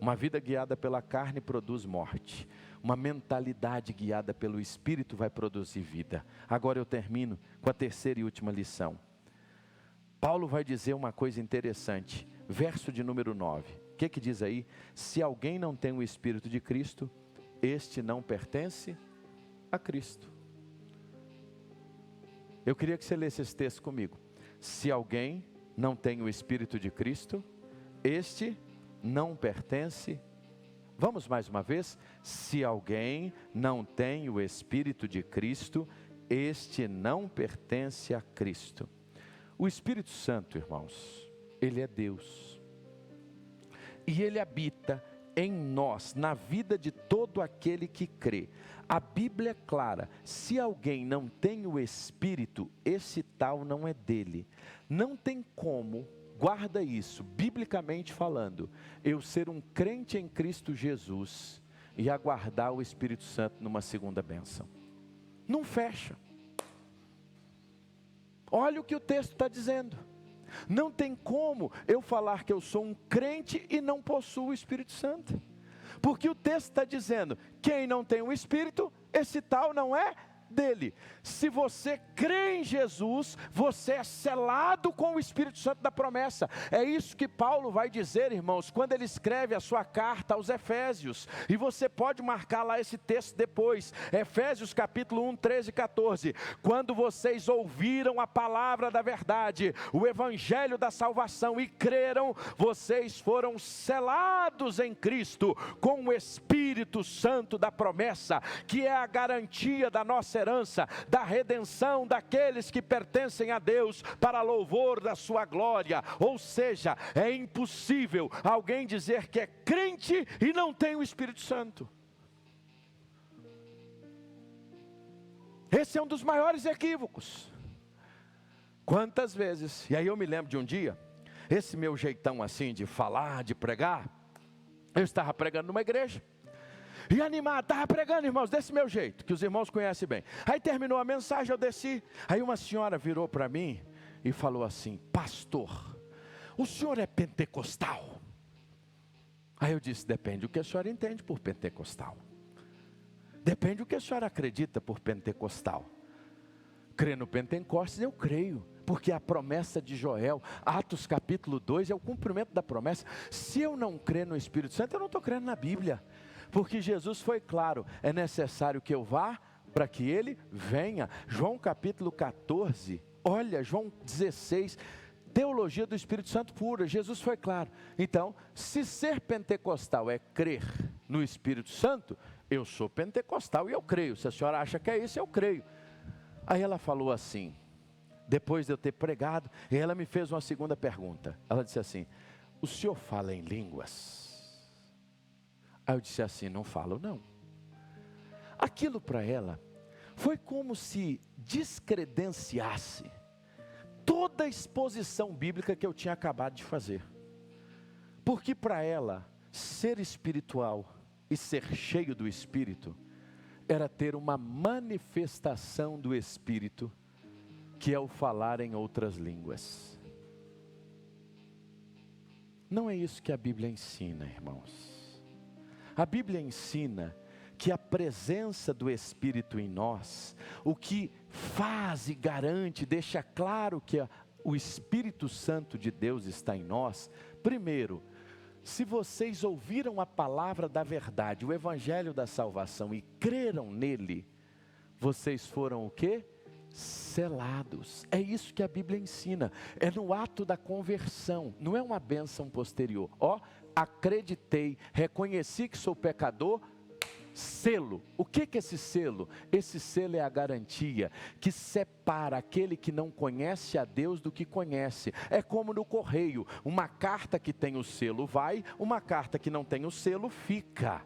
Speaker 1: Uma vida guiada pela carne produz morte, uma mentalidade guiada pelo Espírito vai produzir vida. Agora eu termino com a terceira e última lição. Paulo vai dizer uma coisa interessante, verso de número 9, o que diz aí? Se alguém não tem o Espírito de Cristo, este não pertence a Cristo. Eu queria que você lesse esse texto comigo. Se alguém não tem o Espírito de Cristo, este não pertence. Vamos mais uma vez. Se alguém não tem o Espírito de Cristo, este não pertence a Cristo. O Espírito Santo, irmãos, ele é Deus. E ele habita em nós, na vida de todo aquele que crê. A Bíblia é clara: se alguém não tem o Espírito, esse tal não é dele. Não tem como, guarda isso, biblicamente falando, eu ser um crente em Cristo Jesus e aguardar o Espírito Santo numa segunda bênção. Não fecha. Olha o que o texto está dizendo. Não tem como eu falar que eu sou um crente e não possuo o Espírito Santo. Porque o texto está dizendo: quem não tem o Espírito, esse tal não é dele. Se você crê em Jesus, você é selado com o Espírito Santo da promessa. É isso que Paulo vai dizer, irmãos, quando ele escreve a sua carta aos Efésios. E você pode marcar lá esse texto depois, Efésios capítulo 1, 13 e 14. Quando vocês ouviram a palavra da verdade, o evangelho da salvação, e creram, vocês foram selados em Cristo com o Espírito Santo da promessa, que é a garantia da nossa herança, da redenção daqueles que pertencem a Deus, para louvor da sua glória. Ou seja, é impossível alguém dizer que é crente e não tem o Espírito Santo. Esse é um dos maiores equívocos. Quantas vezes, e aí eu me lembro de um dia, esse meu jeitão assim de falar, de pregar, eu estava pregando numa igreja, e animado, estava pregando, irmãos, desse meu jeito, que os irmãos conhecem bem. Aí terminou a mensagem, eu desci, aí uma senhora virou para mim e falou assim: pastor, o senhor é pentecostal? Aí eu disse: depende do que a senhora entende por pentecostal. Depende do que a senhora acredita por pentecostal. Crê no Pentecostes, eu creio, porque a promessa de Joel, Atos capítulo 2, é o cumprimento da promessa. Se eu não crer no Espírito Santo, eu não estou crendo na Bíblia. Porque Jesus foi claro: é necessário que eu vá para que ele venha. João capítulo 14, olha, João 16, teologia do Espírito Santo pura. Jesus foi claro. Então, se ser pentecostal é crer no Espírito Santo, eu sou pentecostal e eu creio. Se a senhora acha que é isso, eu creio. Aí ela falou assim, depois de eu ter pregado, e ela me fez uma segunda pergunta. Ela disse assim: o senhor fala em línguas? Aí eu disse assim: não falo não. Aquilo para ela foi como se descredenciasse toda a exposição bíblica que eu tinha acabado de fazer. Porque para ela, ser espiritual e ser cheio do Espírito era ter uma manifestação do Espírito, que é o falar em outras línguas. Não é isso que a Bíblia ensina, irmãos. A Bíblia ensina que a presença do Espírito em nós, o que faz e garante, deixa claro que o Espírito Santo de Deus está em nós. Primeiro, se vocês ouviram a palavra da verdade, o Evangelho da salvação, e creram nele, vocês foram o quê? Selados. É isso que a Bíblia ensina. É no ato da conversão, não é uma bênção posterior. Acreditei, reconheci que sou pecador, selo. O que é esse selo? Esse selo é a garantia que separa aquele que não conhece a Deus do que conhece. É como no correio, uma carta que tem o selo vai, uma carta que não tem o selo fica.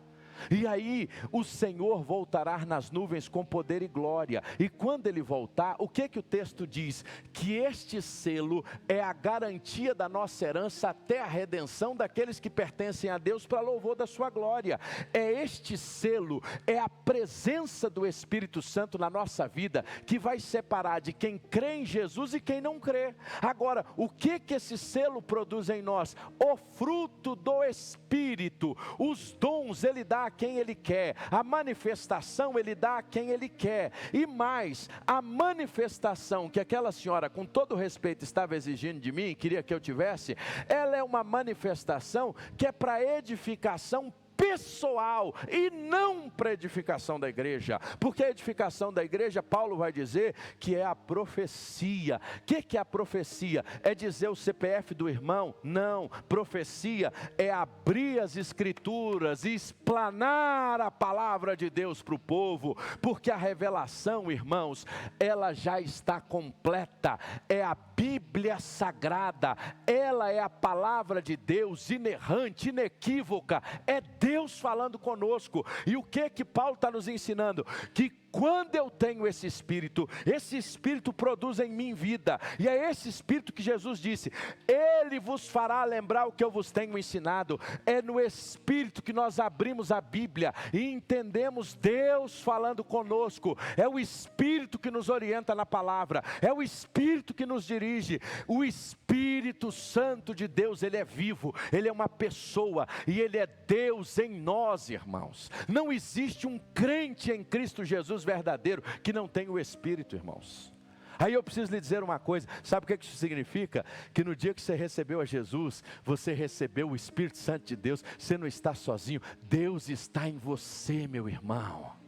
Speaker 1: E aí o Senhor voltará nas nuvens com poder e glória. E quando Ele voltar, o que o texto diz? Que este selo é a garantia da nossa herança até a redenção daqueles que pertencem a Deus para louvor da sua glória. É este selo, é a presença do Espírito Santo na nossa vida que vai separar de quem crê em Jesus e quem não crê. Agora, o que esse selo produz em nós? O fruto do Espírito. Os dons Ele dá a quem Ele quer, a manifestação Ele dá a quem Ele quer, e mais, a manifestação que aquela senhora, com todo respeito, estava exigindo de mim, queria que eu tivesse, ela é uma manifestação que é para edificação pessoal e não para edificação da igreja, porque a edificação da igreja, Paulo vai dizer que é a profecia. O que é a profecia? É dizer o CPF do irmão? Não, profecia é abrir as escrituras e explanar a palavra de Deus para o povo, porque a revelação, irmãos, ela já está completa, é a Bíblia Sagrada, ela é a palavra de Deus, inerrante, inequívoca, é Deus falando conosco. E o que Paulo está nos ensinando? Que quando eu tenho esse Espírito produz em mim vida, e é esse Espírito que Jesus disse, Ele vos fará lembrar o que eu vos tenho ensinado. É no Espírito que nós abrimos a Bíblia e entendemos Deus falando conosco, é o Espírito que nos orienta na palavra, é o Espírito que nos dirige. O Espírito Santo de Deus, Ele é vivo, Ele é uma pessoa, e Ele é Deus em nós, irmãos. Não existe um crente em Cristo Jesus verdadeiro que não tem o Espírito, irmãos. Aí eu preciso lhe dizer uma coisa, sabe o que isso significa? Que no dia que você recebeu a Jesus, você recebeu o Espírito Santo de Deus, você não está sozinho, Deus está em você, meu irmão.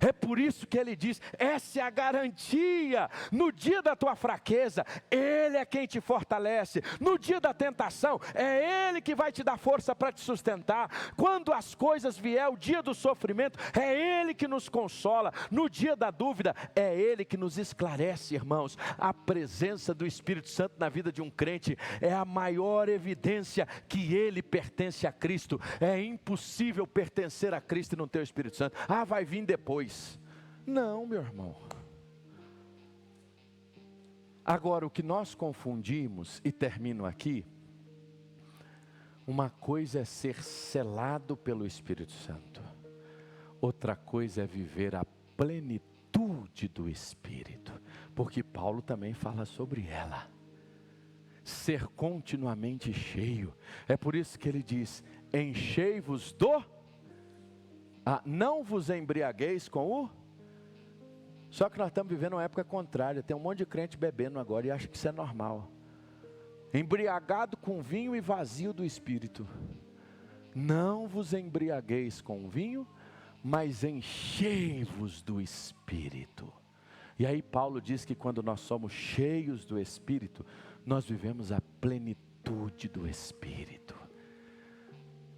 Speaker 1: É por isso que ele diz, essa é a garantia, no dia da tua fraqueza, Ele é quem te fortalece, no dia da tentação, é Ele que vai te dar força para te sustentar, quando as coisas vier, o dia do sofrimento, é Ele que nos consola, no dia da dúvida, é Ele que nos esclarece, irmãos. A presença do Espírito Santo na vida de um crente, é a maior evidência que ele pertence a Cristo. É impossível pertencer a Cristo e não ter o Espírito Santo. Vai vir depois. Não, meu irmão. Agora, o que nós confundimos, e termino aqui, uma coisa é ser selado pelo Espírito Santo, outra coisa é viver a plenitude do Espírito, porque Paulo também fala sobre ela, ser continuamente cheio. É por isso que ele diz, enchei-vos não vos embriagueis com o... Só que nós estamos vivendo uma época contrária, tem um monte de crente bebendo agora e acha que isso é normal. Embriagado com vinho e vazio do Espírito. Não vos embriagueis com vinho, mas enchei-vos do Espírito. E aí Paulo diz que quando nós somos cheios do Espírito, nós vivemos a plenitude do Espírito.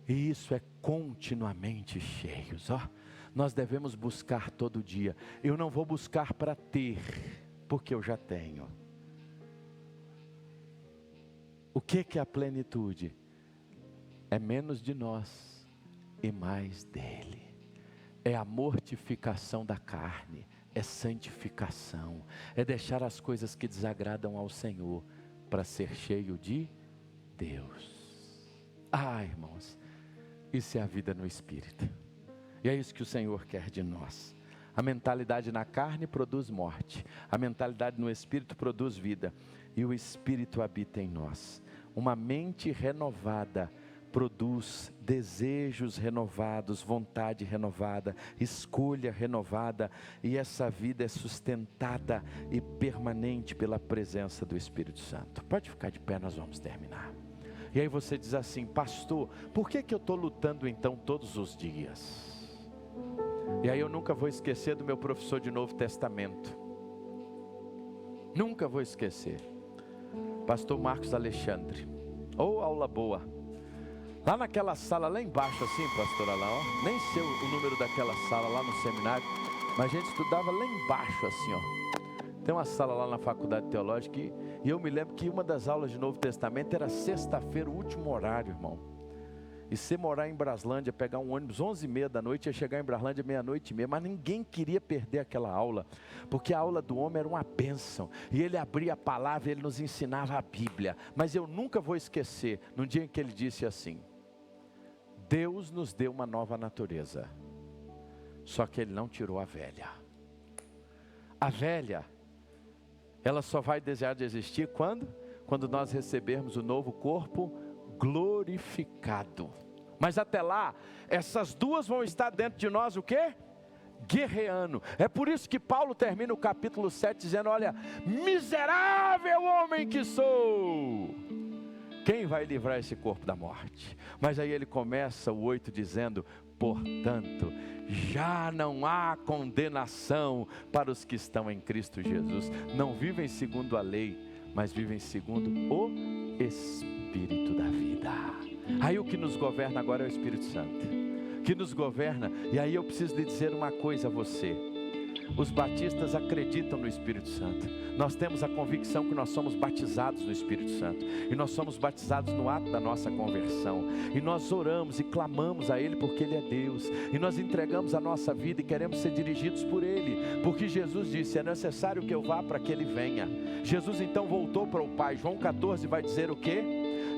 Speaker 1: E isso é continuamente cheios, ó. Nós devemos buscar todo dia. Eu não vou buscar para ter, porque eu já tenho. O que é a plenitude? É menos de nós e mais dele. É a mortificação da carne, é santificação, é deixar as coisas que desagradam ao Senhor para ser cheio de Deus. Ah, irmãos, isso é a vida no Espírito. E é isso que o Senhor quer de nós. A mentalidade na carne produz morte, a mentalidade no Espírito produz vida, e o Espírito habita em nós. Uma mente renovada produz desejos renovados, vontade renovada, escolha renovada, e essa vida é sustentada e permanente pela presença do Espírito Santo. Pode ficar de pé, nós vamos terminar. E aí você diz assim: pastor, por que eu estou lutando então todos os dias? E aí eu nunca vou esquecer do meu professor de Novo Testamento. Nunca vou esquecer. Pastor Marcos Alexandre. Ou aula boa. Lá naquela sala, lá embaixo assim, pastor Alain, ó, nem sei o número daquela sala lá no seminário, mas a gente estudava lá embaixo assim, ó. Tem uma sala lá na faculdade teológica e eu me lembro que uma das aulas de Novo Testamento era sexta-feira, o último horário, irmão. E você morar em Braslândia, pegar um ônibus 11h30 da noite, ia chegar em Braslândia 00:30, mas ninguém queria perder aquela aula, porque a aula do homem era uma bênção, e ele abria a palavra, ele nos ensinava a Bíblia. Mas eu nunca vou esquecer, no dia em que ele disse assim: Deus nos deu uma nova natureza, só que Ele não tirou a velha. A velha, ela só vai desejar de existir quando? Quando nós recebermos o novo corpo glorificado. Mas até lá, essas duas vão estar dentro de nós o quê? Guerreando. É por isso que Paulo termina o capítulo 7 dizendo: olha, miserável homem que sou, quem vai livrar esse corpo da morte? Mas aí ele começa o 8 dizendo: portanto, já não há condenação para os que estão em Cristo Jesus. Não vivem segundo a lei, mas vivem segundo o Espírito da vida. Aí o que nos governa agora é o Espírito Santo, que nos governa. E aí eu preciso lhe dizer uma coisa a você: os batistas acreditam no Espírito Santo. Nós temos a convicção que nós somos batizados no Espírito Santo, e nós somos batizados no ato da nossa conversão, e nós oramos e clamamos a Ele porque Ele é Deus, e nós entregamos a nossa vida e queremos ser dirigidos por Ele, porque Jesus disse: é necessário que eu vá para que Ele venha. Jesus então voltou para o Pai. João 14 vai dizer o quê?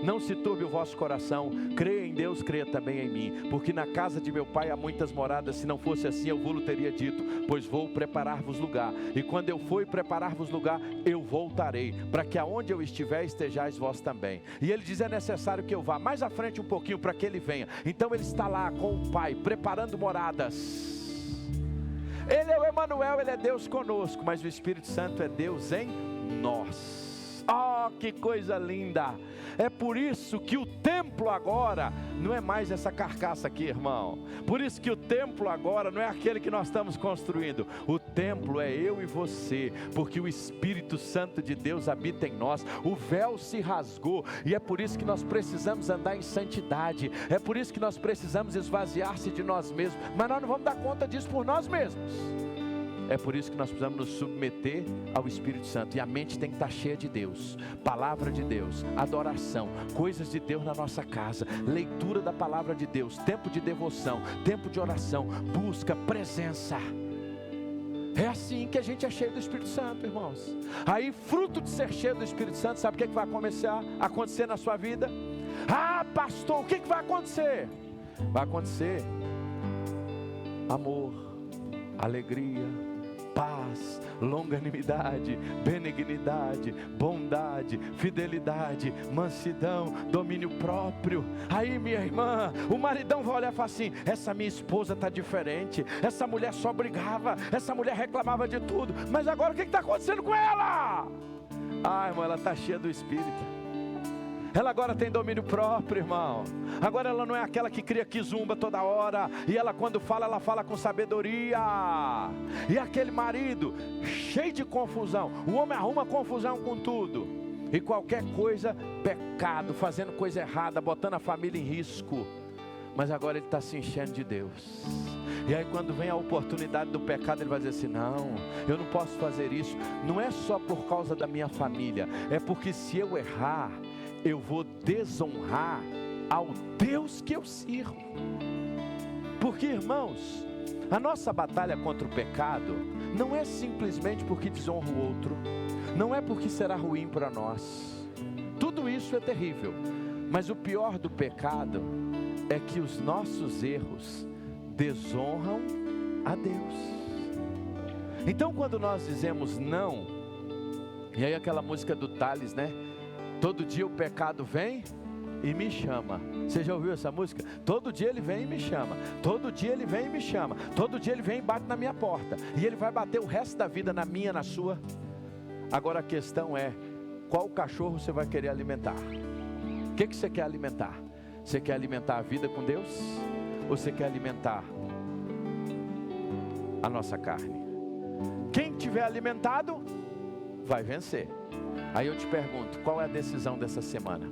Speaker 1: Não se turbe o vosso coração, creia em Deus, creia também em mim, porque na casa de meu Pai há muitas moradas. Se não fosse assim, eu vos teria dito, pois vou preparar-vos lugar, e quando eu for preparar-vos lugar, eu voltarei, para que aonde eu estiver, estejais vós também. E ele diz: é necessário que eu vá mais à frente um pouquinho, para que ele venha. Então ele está lá com o Pai, preparando moradas. Ele é o Emanuel, Ele é Deus conosco, mas o Espírito Santo é Deus em nós. Oh, que coisa linda! É por isso que o templo agora não é mais essa carcaça aqui, irmão. Por isso que o templo agora não é aquele que nós estamos construindo. O templo é eu e você, porque o Espírito Santo de Deus habita em nós. O véu se rasgou, e é por isso que nós precisamos andar em santidade. É por isso que nós precisamos esvaziar-se de nós mesmos. Mas nós não vamos dar conta disso por nós mesmos. É por isso que nós precisamos nos submeter ao Espírito Santo. E a mente tem que estar cheia de Deus, palavra de Deus, adoração, coisas de Deus na nossa casa, leitura da palavra de Deus, tempo de devoção, tempo de oração, busca, presença. É assim que a gente é cheio do Espírito Santo, irmãos. Aí, fruto de ser cheio do Espírito Santo, sabe o que vai começar a acontecer na sua vida? Ah, pastor, o que vai acontecer? Vai acontecer amor, alegria, paz, longanimidade, benignidade, bondade, fidelidade, mansidão, domínio próprio. Aí, minha irmã, o maridão vai olhar e falar assim: essa minha esposa está diferente, essa mulher só brigava, essa mulher reclamava de tudo, mas agora o que está acontecendo com ela? Ah, irmão, ela está cheia do Espírito. Ela agora tem domínio próprio, irmão. Agora ela não é aquela que cria quizumba toda hora, e ela quando fala, ela fala com sabedoria. E aquele marido cheio de confusão, o homem arruma confusão com tudo. E qualquer coisa, pecado, fazendo coisa errada, botando a família em risco. Mas agora ele está se enchendo de Deus. E aí quando vem a oportunidade do pecado, ele vai dizer assim: não, eu não posso fazer isso. Não é só por causa da minha família, é porque se eu errar, eu vou desonrar ao Deus que eu sirvo. Porque, irmãos, a nossa batalha contra o pecado não é simplesmente porque desonra o outro, não é porque será ruim para nós. Tudo isso é terrível, mas o pior do pecado é que os nossos erros desonram a Deus. Então quando nós dizemos não, e aí aquela música do Thales, né? Todo dia o pecado vem e me chama. Você já ouviu essa música? Todo dia ele vem e me chama. Todo dia ele vem e me chama. Todo dia ele vem e bate na minha porta. E ele vai bater o resto da vida na minha, na sua. Agora a questão é: qual cachorro você vai querer alimentar? O que você quer alimentar? Você quer alimentar a vida com Deus? Ou você quer alimentar a nossa carne? Quem tiver alimentado vai vencer. Aí eu te pergunto, qual é a decisão dessa semana?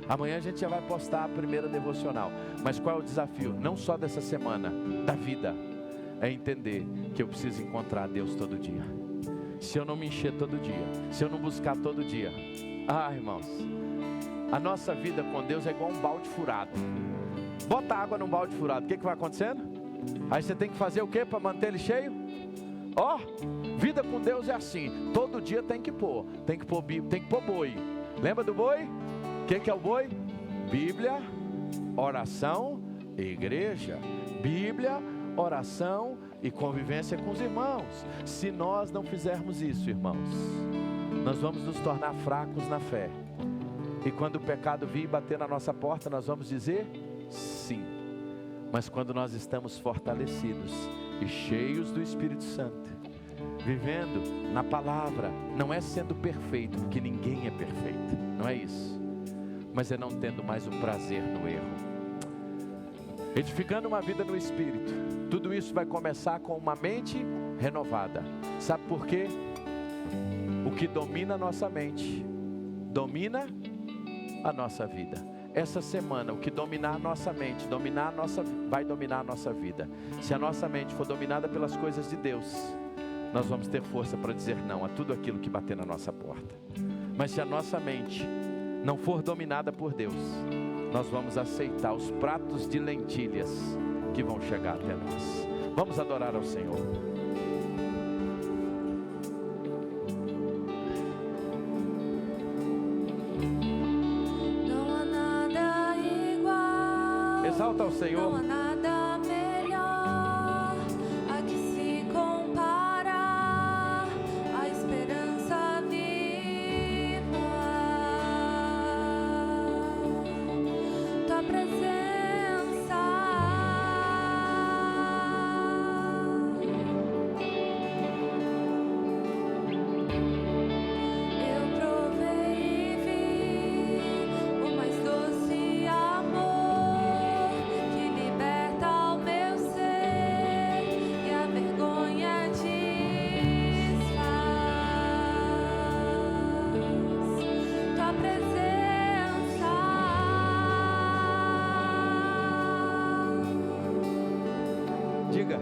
Speaker 1: Amanhã a gente já vai postar a primeira devocional. Mas qual é o desafio? Não só dessa semana, da vida. É entender que eu preciso encontrar Deus todo dia. Se eu não me encher todo dia, se eu não buscar todo dia, irmãos, a nossa vida com Deus é igual um balde furado. Bota água num balde furado, o que vai acontecendo? Aí você tem que fazer o que para manter ele cheio? Vida com Deus é assim, todo dia tem que pôr boi. Lembra do boi? O que é o boi? Bíblia, oração e igreja. Bíblia, oração e convivência com os irmãos. Se nós não fizermos isso, irmãos, nós vamos nos tornar fracos na fé. E quando o pecado vir bater na nossa porta, nós vamos dizer sim. Mas quando nós estamos fortalecidos e cheios do Espírito Santo, vivendo na palavra, não é sendo perfeito, porque ninguém é perfeito, não é isso, mas é não tendo mais o prazer no erro, edificando uma vida no Espírito. Tudo isso vai começar com uma mente renovada. Sabe por quê? O que domina a nossa mente domina a nossa vida. Essa semana, o que dominar a nossa mente, vai dominar a nossa vida. Se a nossa mente for dominada pelas coisas de Deus, nós vamos ter força para dizer não a tudo aquilo que bater na nossa porta. Mas se a nossa mente não for dominada por Deus, nós vamos aceitar os pratos de lentilhas que vão chegar até nós. Vamos adorar ao Senhor. Exalta ao Senhor.
Speaker 2: Não há nada melhor a que se compara a esperança viva. Tua presença. Eu provei e vi o mais doce amor que liberta o meu ser e a vergonha desfaz. Tua presença.
Speaker 1: Diga.